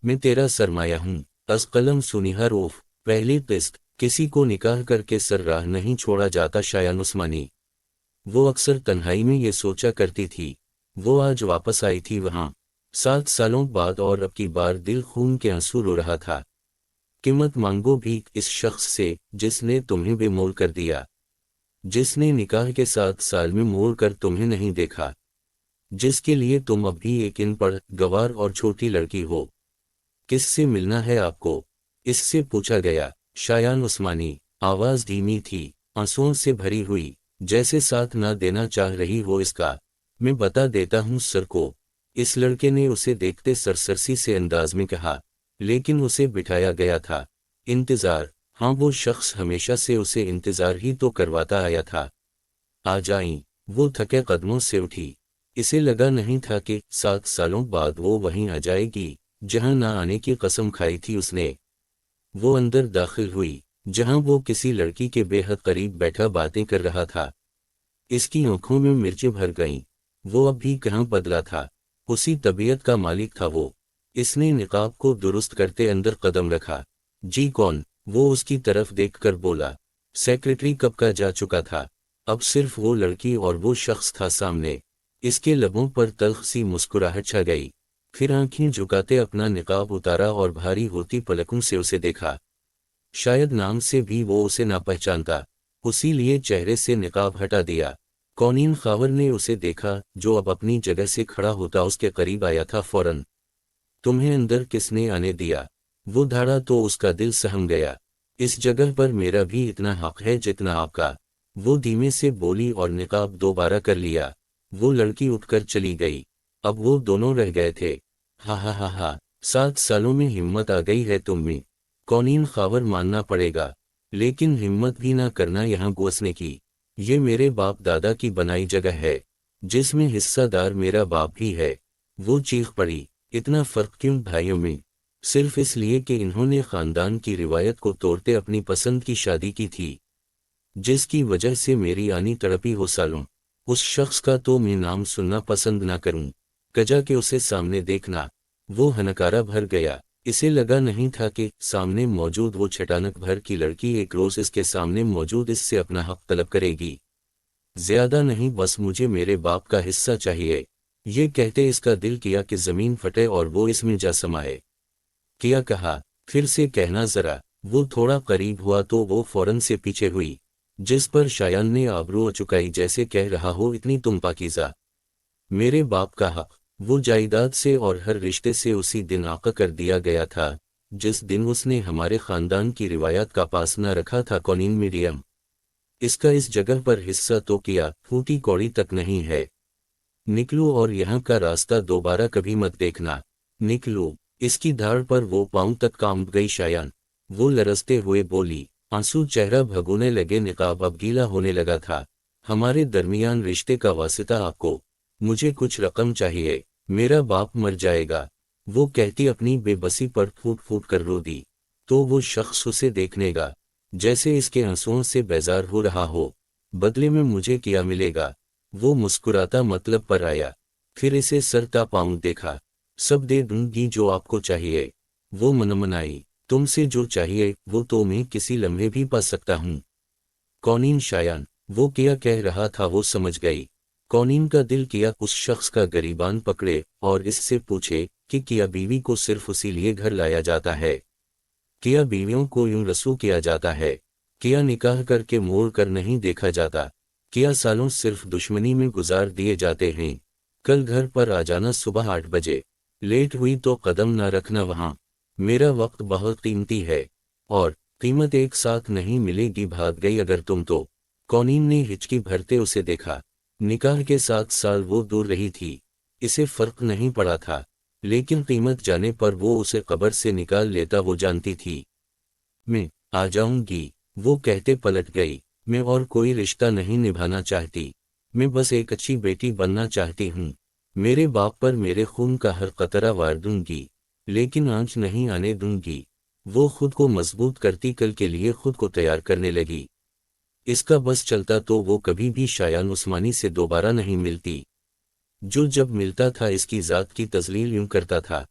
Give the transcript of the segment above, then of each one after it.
मैं तेरा सरमाया हूँ। अज़ कलम सुनिहा रोफ। पहली किस्त। किसी को निकाह करके सर राह नहीं छोड़ा जाता। शायान उस्मानी। वो अक्सर तन्हाई में ये सोचा करती थी। वो आज वापस आई थी वहाँ 7 सालों बाद, और अब की बार दिल खून के आंसू रो रहा था। कीमत मांगो भी इस शख्स से जिसने तुम्हें बेमोल कर दिया, जिसने निकाह के 7 साल में मोड़ कर तुम्हें नहीं देखा, जिसके लिए तुम अब भी एक अनपढ़, गंवार और छोटी लड़की हो। किससे मिलना है आपको? इससे पूछा गया। शायान उस्मानी। आवाज धीमी थी, आंसुओं से भरी हुई, जैसे साथ ना देना चाह रही हो इसका। मैं बता देता हूँ सर को। इस लड़के ने उसे देखते सरसरसी से अंदाज में कहा। लेकिन उसे बिठाया गया था। इंतजार। हाँ, वो शख्स हमेशा से उसे इंतजार ही तो करवाता आया था। आ जाईं। वो थके कदमों से उठी। इसे लगा नहीं था कि 7 सालों बाद वो वहीं आ जाएगी जहां ना आने की कसम खाई थी उसने। वो अंदर दाखिल हुई, जहां वो किसी लड़की के बेहद करीब बैठा बातें कर रहा था। इसकी आंखों में मिर्चें भर गईं। वो अब भी कहाँ बदला था, उसी तबीयत का मालिक था वो। इसने निकाब को दुरुस्त करते अंदर कदम रखा। जी कौन? वो उसकी तरफ देखकर बोला। सेक्रेटरी कब का जा चुका था, अब सिर्फ वो लड़की और वो शख्स था सामने। इसके लबों पर तल्ख सी मुस्कुराहट छा गई। फिर आंखें झुकाते अपना निकाब उतारा और भारी होती पलकों से उसे देखा। शायद नाम से भी वो उसे ना पहचानता, उसी लिए चेहरे से निकाब हटा दिया। कौनीन खावर ने उसे देखा, जो अब अपनी जगह से खड़ा होता उसके करीब आया था। फौरन। तुम्हें अंदर किसने आने दिया? वो धाड़ा तो उसका दिल सहम गया। इस जगह पर मेरा भी इतना हक है जितना आपका। वो धीमे से बोली और निकाब दोबारा कर लिया। वो लड़की उठकर चली गई। अब वो दोनों रह गए थे। हा हा हा हा। 7 सालों में हिम्मत आ गई है तुम में। कौनीन खावर मानना पड़ेगा, लेकिन हिम्मत भी ना करना यहाँ घुसने की। ये मेरे बाप दादा की बनाई जगह है, जिसमें हिस्सादार मेरा बाप भी है। वो चीख पड़ी। इतना फर्क क्यों भाइयों में? सिर्फ इसलिए कि इन्होंने खानदान की रिवायत को तोड़ते अपनी पसंद की शादी की थी, जिसकी वजह से मेरी आनी तड़पी हो सालों। उस शख्स का तो मैं नाम सुनना पसंद ना करूं, कजा के उसे सामने देखना। वो हनकारा भर गया। इसे लगा नहीं था कि सामने मौजूद वो छटानक भर की लड़की एक रोज इसके सामने मौजूद इससे अपना हक तलब करेगी। ज्यादा नहीं, बस मुझे मेरे बाप का हिस्सा चाहिए। ये कहते इसका दिल किया कि जमीन फटे और वो इसमें जा समाए। क्या कहा? फिर से कहना जरा। वो थोड़ा करीब हुआ तो वो फौरन से पीछे हुई, जिस पर शायान ने आबरू चुकाई, जैसे कह रहा हो इतनी तुम पाकीज़ा। मेरे बाप का हक। वो जायदाद से और हर रिश्ते से उसी दिन आका कर दिया गया था, जिस दिन उसने हमारे खानदान की रिवायत का पास न रखा था। कौनीन मीडियम। इसका इस जगह पर हिस्सा तो किया, फूटी कौड़ी तक नहीं है। निकलो और यहाँ का रास्ता दोबारा कभी मत देखना। निकलो। इसकी धाड़ पर वो पांव तक कांप गई शायान। वो लरजते हुए बोली। आंसू चेहरा भगोने लगे। निकाब अब गीला होने लगा था। हमारे दरमियान रिश्ते का वास्ता आपको। मुझे कुछ रकम चाहिए। मेरा बाप मर जाएगा। वो कहती अपनी बेबसी पर फूट फूट कर रो दी। तो वो शख्स उसे देखनेगा, जैसे इसके आंसुओं से बेजार हो रहा हो। बदले में मुझे क्या मिलेगा? वो मुस्कुराता मतलब पर आया। फिर इसे सरता पाँव देखा। सब दे दूंगी जो आपको चाहिए। वो मनमनाई। तुमसे जो चाहिए वो तो मैं किसी लम्हे भी पा सकता हूँ। कौनीन शायान। वो क्या कह रहा था वो समझ गई। कौनीन का दिल किया उस शख्स का गरीबान पकड़े और इससे पूछे कि क्या बीवी को सिर्फ उसी लिए घर लाया जाता है? क्या बीवियों को यूं रसूख किया जाता है? क्या निकाह करके मोड़ कर नहीं देखा जाता? क्या सालों सिर्फ दुश्मनी में गुजार दिए जाते हैं? कल घर पर आ जाना सुबह 8 बजे। लेट हुई तो कदम ना रखना वहां। मेरा वक्त बहुत कीमती है, और कीमत एक साथ नहीं मिलेगी। भाग गई अगर तुम तो। कौनीन ने हिचकी भरते उसे देखा। निकाह के 7 साल वो दूर रही थी। इसे फर्क नहीं पड़ा था, लेकिन कीमत जाने पर वो उसे कब्र से निकाल लेता वो जानती थी। मैं आ जाऊंगी, वो कहते पलट गई। मैं और कोई रिश्ता नहीं निभाना चाहती। मैं बस एक अच्छी बेटी बनना चाहती हूँ। मेरे बाप पर मेरे खून का हर कतरा वार दूंगी, लेकिन आंच नहीं आने दूंगी। वो खुद को मजबूत करती कल के लिए खुद को तैयार करने लगी। इसका बस चलता तो वो कभी भी शायान उस्मानी से दोबारा नहीं मिलती, जो जब मिलता था इसकी जात की तजलील यूं करता था।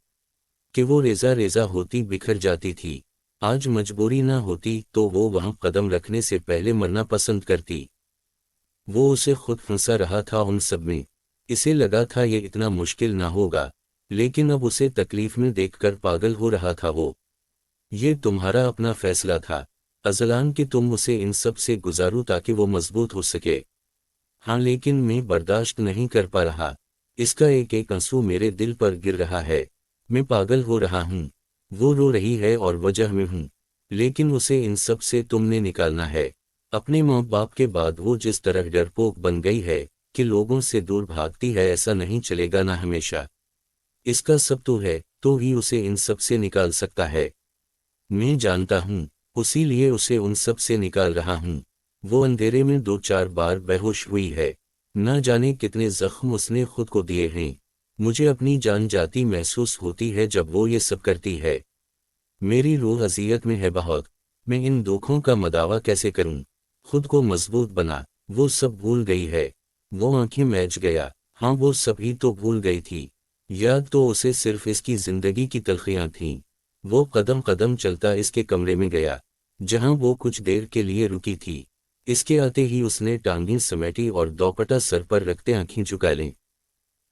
کہ وہ ریزہ ریزہ ہوتی بکھر جاتی تھی۔ آج مجبوری نہ ہوتی تو وہ وہاں قدم رکھنے سے پہلے مرنا پسند کرتی۔ وہ اسے خود پھنسا رہا تھا ان سب میں۔ اسے لگا تھا یہ اتنا مشکل نہ ہوگا، لیکن اب اسے تکلیف میں دیکھ کر پاگل ہو رہا تھا وہ۔ یہ تمہارا اپنا فیصلہ تھا ازلان کہ تم اسے ان سب سے گزارو تاکہ وہ مضبوط ہو سکے۔ ہاں لیکن میں برداشت نہیں کر پا رہا، اس کا ایک ایک آنسو میرے دل پر گر رہا ہے، میں پاگل ہو رہا ہوں۔ وہ رو رہی ہے اور وجہ میں ہوں، لیکن اسے ان سب سے تم نے نکالنا ہے۔ اپنے ماں باپ کے بعد وہ جس طرح ڈرپوک بن گئی ہے کہ لوگوں سے دور بھاگتی ہے، ایسا نہیں چلے گا نہ ہمیشہ۔ اس کا سب تو ہے تو ہی اسے ان سب سے نکال سکتا ہے۔ میں جانتا ہوں، اسی لیے اسے ان سب سے نکال رہا ہوں۔ وہ اندھیرے میں 2-4 بار بے ہوش ہوئی ہے، نہ جانے کتنے زخم اس نے خود کو دیے ہیں۔ مجھے اپنی جان جاتی محسوس ہوتی ہے جب وہ یہ سب کرتی ہے۔ میری روح اذیت میں ہے بہت، میں ان دکھوں کا مداوع کیسے کروں؟ خود کو مضبوط بنا۔ وہ سب بھول گئی ہے۔ وہ آنکھیں میچ گیا۔ ہاں وہ سب ہی تو بھول گئی تھی، یاد تو اسے صرف اس کی زندگی کی تلخیاں تھیں۔ وہ قدم قدم چلتا اس کے کمرے میں گیا جہاں وہ کچھ دیر کے لیے رکی تھی۔ اس کے آتے ہی اس نے ٹانگیں سمیٹی اور دوپٹہ سر پر رکھتے آنکھیں جھکا لیں۔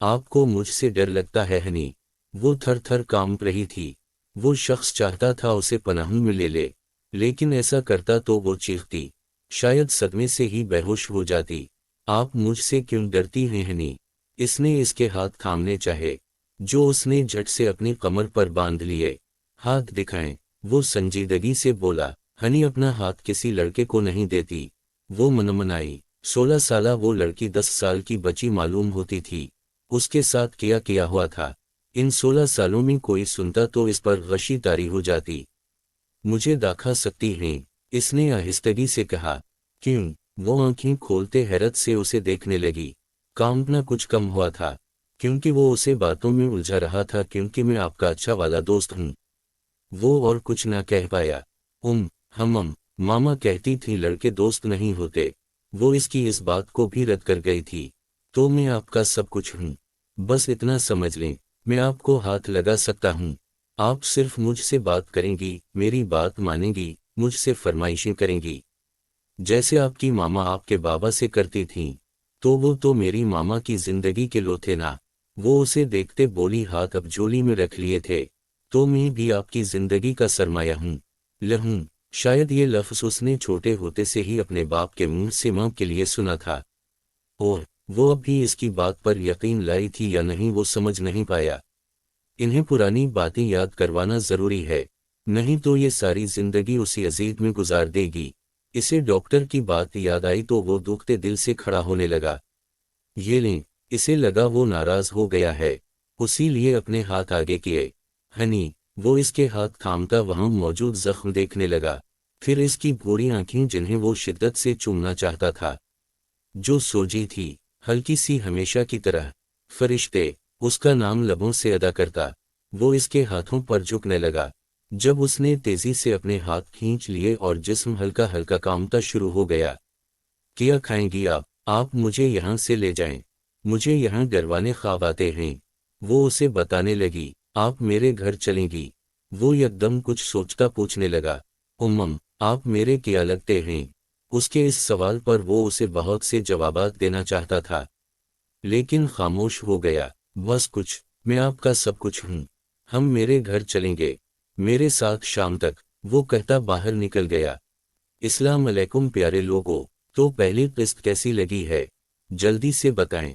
آپ کو مجھ سے ڈر لگتا ہے ہنی؟ وہ تھر تھر کانپ رہی تھی۔ وہ شخص چاہتا تھا اسے پناہ میں لے لے، لیکن ایسا کرتا تو وہ چیختی، شاید صدمے سے ہی بے ہوش ہو جاتی۔ آپ مجھ سے کیوں ڈرتی ہیں ہنی؟ اس نے اس کے ہاتھ تھامنے چاہے جو اس نے جھٹ سے اپنی کمر پر باندھ لیے۔ ہاتھ دکھائیں، وہ سنجیدگی سے بولا۔ ہنی اپنا ہاتھ کسی لڑکے کو نہیں دیتی۔ وہ منمنائی۔ 16 سالہ وہ لڑکی 10 سال کی بچی معلوم ہوتی تھی۔ اس کے ساتھ کیا ہوا تھا، ان 16 سالوں میں کوئی سنتا تو اس پر غشی طاری ہو جاتی۔ مجھے دکھا سکتی ہیں؟ اس نے آہستگی سے کہا۔ کیوں؟ وہ آنکھیں کھولتے حیرت سے اسے دیکھنے لگی۔ کانپنا کچھ کم ہوا تھا، کیونکہ وہ اسے باتوں میں الجھا رہا تھا۔ کیونکہ میں آپ کا اچھا والا دوست ہوں۔ وہ اور کچھ نہ کہہ پایا۔ ماما کہتی تھی لڑکے دوست نہیں ہوتے۔ وہ اس کی اس بات کو بھی رد کر گئی تھی۔ تو میں آپ کا سب کچھ ہوں، بس اتنا سمجھ لیں، میں آپ کو ہاتھ لگا سکتا ہوں۔ آپ صرف مجھ سے بات کریں گی، میری بات مانیں گی، مجھ سے فرمائشیں کریں گی، جیسے آپ کی ماما آپ کے بابا سے کرتی تھیں۔ تو وہ تو میری ماما کی زندگی کے لو تھے نا۔ وہ اسے دیکھتے بولی، ہاتھ اب جولی میں رکھ لیے تھے۔ تو میں بھی آپ کی زندگی کا سرمایہ ہوں۔ لہوں، شاید یہ لفظ اس نے چھوٹے ہوتے سے ہی اپنے باپ کے منہ سے ماں کے لیے سنا تھا، اور وہ اب بھی اس کی بات پر یقین لائی تھی یا نہیں وہ سمجھ نہیں پایا۔ انہیں پرانی باتیں یاد کروانا ضروری ہے، نہیں تو یہ ساری زندگی اسی عذاب میں گزار دے گی۔ اسے ڈاکٹر کی بات یاد آئی تو وہ دکھتے دل سے کھڑا ہونے لگا۔ یہ لیں، اسے لگا وہ ناراض ہو گیا ہے، اسی لیے اپنے ہاتھ آگے کیے۔ ہنی، وہ اس کے ہاتھ تھامتا وہاں موجود زخم دیکھنے لگا، پھر اس کی بھوری آنکھیں جنہیں وہ شدت سے چومنا چاہتا تھا، جو سوجی تھی، ہلکی سی ہمیشہ کی طرح۔ فرشتے، اس کا نام لبوں سے ادا کرتا۔ وہ اس کے ہاتھوں پر جھکنے لگا۔ جب اس نے تیزی سے اپنے ہاتھ کھینچ لیے اور جسم ہلکا ہلکا کانپتا شروع ہو گیا۔ کیا کھائیں گی آپ مجھے یہاں سے لے جائیں، مجھے یہاں ڈروانے خواب آتے ہیں۔ وہ اسے بتانے لگی، آپ میرے گھر چلیں گی؟ وہ یکدم کچھ سوچتا پوچھنے لگا، آپ میرے کیا لگتے ہیں؟ اس کے اس سوال پر وہ اسے بہت سے جوابات دینا چاہتا تھا، لیکن خاموش ہو گیا۔ بس کچھ، میں آپ کا سب کچھ ہوں، ہم میرے گھر چلیں گے، میرے ساتھ شام تک، وہ کہتا باہر نکل گیا۔ السلام علیکم پیارے لوگوں، تو پہلی قسط کیسی لگی ہے؟ جلدی سے بتائیں۔